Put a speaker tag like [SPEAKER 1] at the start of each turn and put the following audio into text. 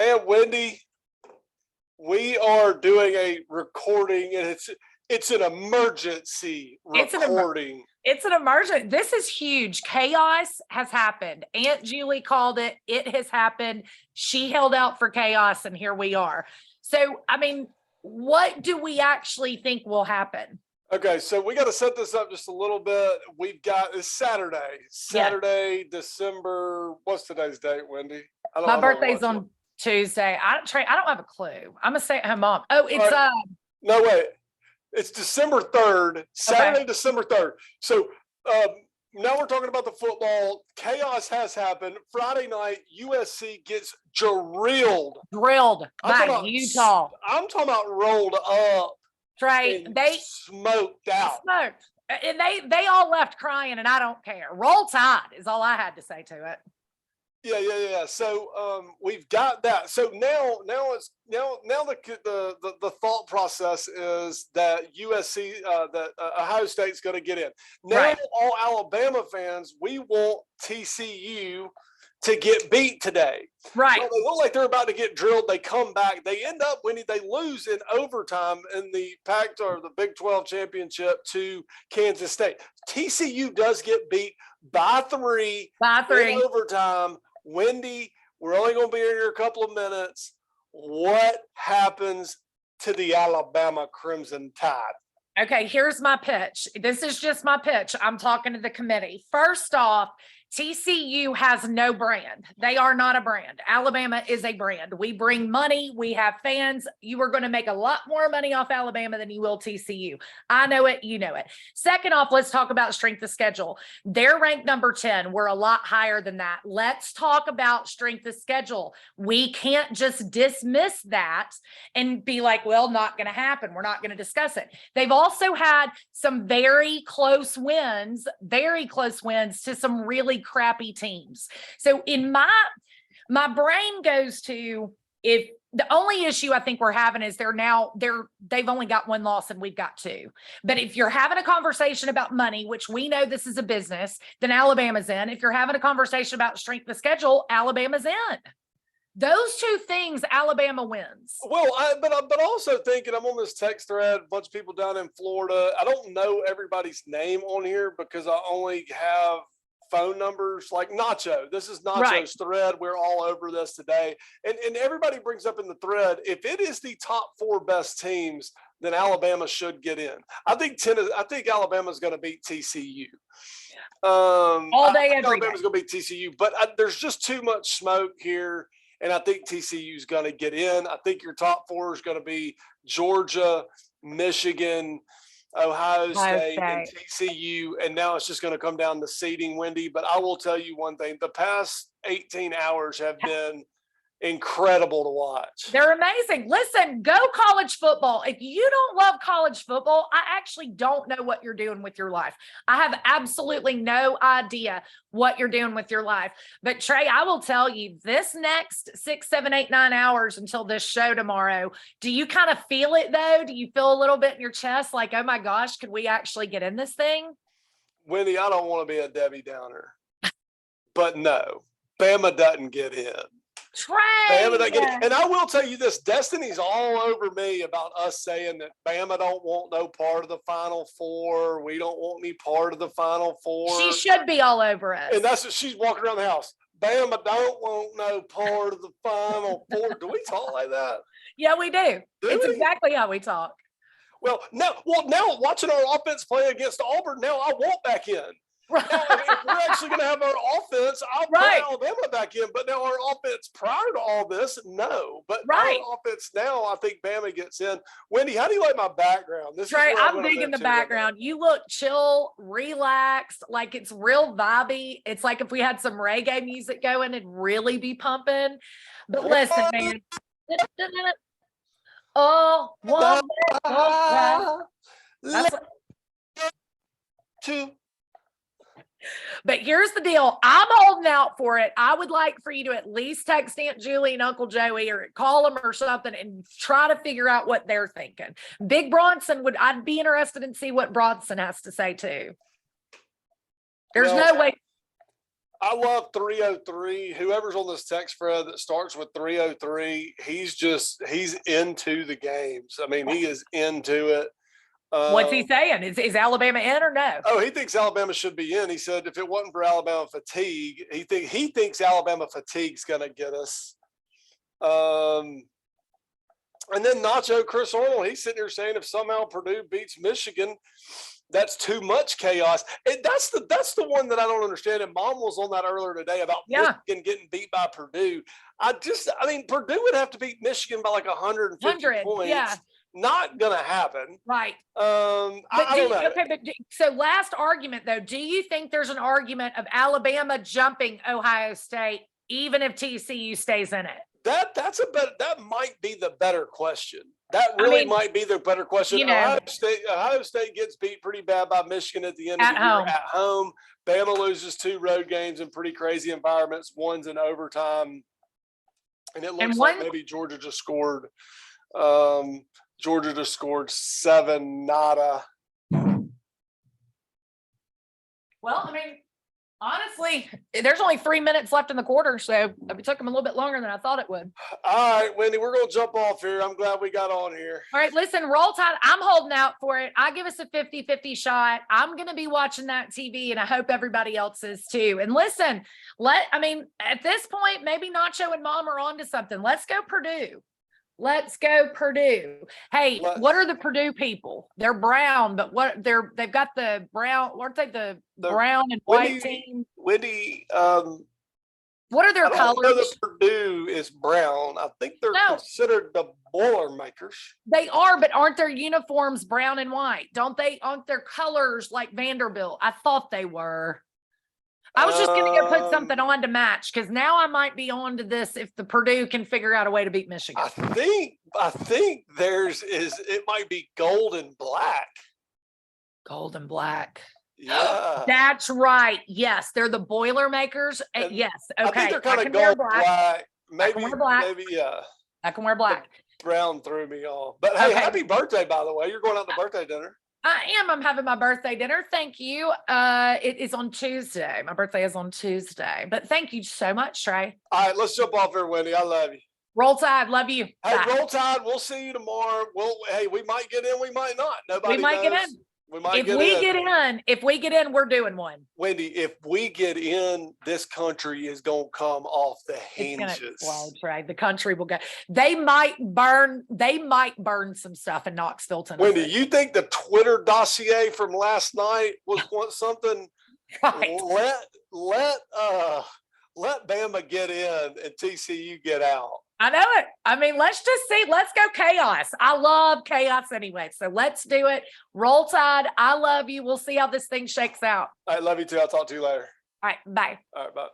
[SPEAKER 1] And Wendy, we are doing a recording, and it's an emergency recording.
[SPEAKER 2] It's an emergency. This is huge. Chaos has happened. Aunt Julie called it. It has happened. She held out for chaos, and here we are. So, I mean, what do we actually think will happen?
[SPEAKER 1] Okay, so we got to set this up just a little bit. It's Saturday, December. What's today's date, Wendy?
[SPEAKER 2] My birthday's on Tuesday. I don't have a clue. I'm a stay-at-home mom. Oh, it's
[SPEAKER 1] no, wait. It's December 3rd, Saturday, December 3rd. So now we're talking about the football. Chaos has happened. Friday night, USC gets drilled
[SPEAKER 2] by Utah.
[SPEAKER 1] I'm talking about rolled up.
[SPEAKER 2] Trey, they
[SPEAKER 1] smoked out.
[SPEAKER 2] And they all left crying, and I don't care. Roll Tide is all I had to say to it.
[SPEAKER 1] Yeah. So we've got that. So now the thought process is that USC, that Ohio State's going to get in. Now, all Alabama fans, we want TCU to get beat today.
[SPEAKER 2] Right.
[SPEAKER 1] Well, they look like they're about to get drilled. They come back. They end up winning. They lose in overtime in the Pac or the Big 12 championship to Kansas State. TCU does get beat by three. In overtime. Wendy, we're only going to be here a couple of minutes. What happens to the Alabama Crimson Tide?
[SPEAKER 2] Okay, here's my pitch. This is just my pitch. I'm talking to the committee. First off, TCU has no brand. They are not a brand. Alabama is a brand. We bring money. We have fans. You are going to make a lot more money off Alabama than you will TCU. I know it. You know it. Second off, let's talk about strength of schedule. They're ranked number 10. We're a lot higher than that. Let's talk about strength of schedule. We can't just dismiss that and be like, well, not going to happen. We're not going to discuss it. They've also had some very close wins to some really crappy teams. So in my brain goes to, if the only issue I think we're having is they've only got one loss and we've got two. But if you're having a conversation about money, which we know this is a business, then Alabama's in. If you're having a conversation about strength of schedule, Alabama's in. Those two things, Alabama wins.
[SPEAKER 1] Well, but also thinking, I'm on this text thread, a bunch of people down in Florida. I don't know everybody's name on here because I only have phone numbers. Like Nacho, this is Nacho's thread. We're all over this today. And everybody brings up in the thread, if it is the top 4 best teams, then Alabama should get in. I think Alabama's going to beat TCU.
[SPEAKER 2] All day, every day.
[SPEAKER 1] Alabama's going to beat TCU, but there's just too much smoke here. And I think TCU is going to get in. I think your top 4 is going to be Georgia, Michigan, Ohio State, and TCU. And now it's just going to come down to seeding, Wendy. But I will tell you one thing. The past 18 hours have been incredible to watch.
[SPEAKER 2] They're amazing. Listen, go college football. If you don't love college football, I actually don't know what you're doing with your life. I have absolutely no idea what you're doing with your life. But Trey, I will tell you, this next 6, 7, 8, 9 hours until this show tomorrow, do you kind of feel it though? Do you feel a little bit in your chest like, oh my gosh, could we actually get in this thing?
[SPEAKER 1] Wendy, I don't want to be a Debbie Downer, but no, Bama doesn't get in.
[SPEAKER 2] Trey.
[SPEAKER 1] And I will tell you this, Destiny's all over me about us saying that Bama don't want no part of the Final Four. We don't want any part of the Final Four.
[SPEAKER 2] She should be all over us.
[SPEAKER 1] And that's what she's walking around the house. Bama don't want no part of the Final Four. Do we talk like that?
[SPEAKER 2] Yeah, we do. It's exactly how we talk.
[SPEAKER 1] Well, now watching our offense play against Auburn, now I want back in. Right. Now, if we're actually going to have our offense, I'll put Alabama back in. But now our offense prior to all this, no. But our offense now, I think Bama gets in. Wendy, how do you like my background?
[SPEAKER 2] Trey, I'm digging the background. You look chill, relaxed, like it's real vibey. It's like if we had some reggae music going, it'd really be pumping. But listen, man. Oh, one,
[SPEAKER 1] two.
[SPEAKER 2] But here's the deal. I'm holding out for it. I would like for you to at least text Aunt Julie and Uncle Joey or call them or something and try to figure out what they're thinking. Big Bronson I'd be interested in see what Bronson has to say too. There's no way.
[SPEAKER 1] I love 303. Whoever's on this text thread that starts with 303, he's into the games. I mean, he is into it.
[SPEAKER 2] What's he saying? Is Alabama in or no?
[SPEAKER 1] Oh, he thinks Alabama should be in. He said if it wasn't for Alabama fatigue, he thinks Alabama fatigue's going to get us. And then Nacho Chris Arnold, he's sitting here saying if somehow Purdue beats Michigan, that's too much chaos. And that's the one that I don't understand. And Mom was on that earlier today about Michigan getting beat by Purdue. I mean, Purdue would have to beat Michigan by like 150 points.
[SPEAKER 2] Yeah.
[SPEAKER 1] Not gonna happen.
[SPEAKER 2] Right.
[SPEAKER 1] I don't know.
[SPEAKER 2] Okay, but so last argument though, do you think there's an argument of Alabama jumping Ohio State even if TCU stays in it?
[SPEAKER 1] That might be the better question. That really might be the better question.
[SPEAKER 2] You know,
[SPEAKER 1] Ohio State gets beat pretty bad by Michigan at the end of the year at home. Bama loses 2 road games in pretty crazy environments. One's in overtime. And it looks like maybe Georgia just scored 7 nada.
[SPEAKER 2] Well, I mean, honestly, there's only 3 minutes left in the quarter, so it took them a little bit longer than I thought it would.
[SPEAKER 1] All right, Wendy, we're going to jump off here. I'm glad we got on here.
[SPEAKER 2] All right, listen, Roll Tide, I'm holding out for it. I give us a 50-50 shot. I'm going to be watching that TV, and I hope everybody else is too. And listen, at this point, maybe Nacho and Mom are onto something. Let's go Purdue. Let's go Purdue. Hey, what are the Purdue people? They're brown, but they've got the brown, aren't they the brown and white team?
[SPEAKER 1] Wendy,
[SPEAKER 2] what are their colors?
[SPEAKER 1] I know that Purdue is brown. I think they're considered the Boilermakers.
[SPEAKER 2] They are, but aren't their uniforms brown and white? Aren't their colors like Vanderbilt? I thought they were. I was just going to go put something on to match because now I might be on to this if the Purdue can figure out a way to beat Michigan.
[SPEAKER 1] I think it might be gold and black.
[SPEAKER 2] Gold and black.
[SPEAKER 1] Yeah.
[SPEAKER 2] That's right. Yes. They're the Boilermakers. Yes. Okay.
[SPEAKER 1] I think they're kind of gold black. Maybe, yeah.
[SPEAKER 2] I can wear black.
[SPEAKER 1] Brown threw me off. But hey, happy birthday, by the way. You're going out to birthday dinner.
[SPEAKER 2] I am. I'm having my birthday dinner. Thank you. It is on Tuesday. My birthday is on Tuesday. But thank you so much, Trey.
[SPEAKER 1] All right, let's jump off here, Wendy. I love you.
[SPEAKER 2] Roll Tide. Love you.
[SPEAKER 1] Hey, Bye. Roll Tide. We'll see you tomorrow. We might get in. We might not. Nobody knows.
[SPEAKER 2] We might get in. If we get in, we're doing one.
[SPEAKER 1] Wendy, if we get in, this country is going to come off the hinges.
[SPEAKER 2] Right? The country will go. They might burn some stuff in Knoxville, Tennessee.
[SPEAKER 1] Wendy, you think the Twitter dossier from last night was something?
[SPEAKER 2] Right.
[SPEAKER 1] Let Bama get in and TCU get out.
[SPEAKER 2] I know it. I mean, let's just see. Let's go chaos. I love chaos anyway. So let's do it. Roll Tide. I love you. We'll see how this thing shakes out.
[SPEAKER 1] I love you too. I'll talk to you later.
[SPEAKER 2] All right. Bye.
[SPEAKER 1] All right. Bye.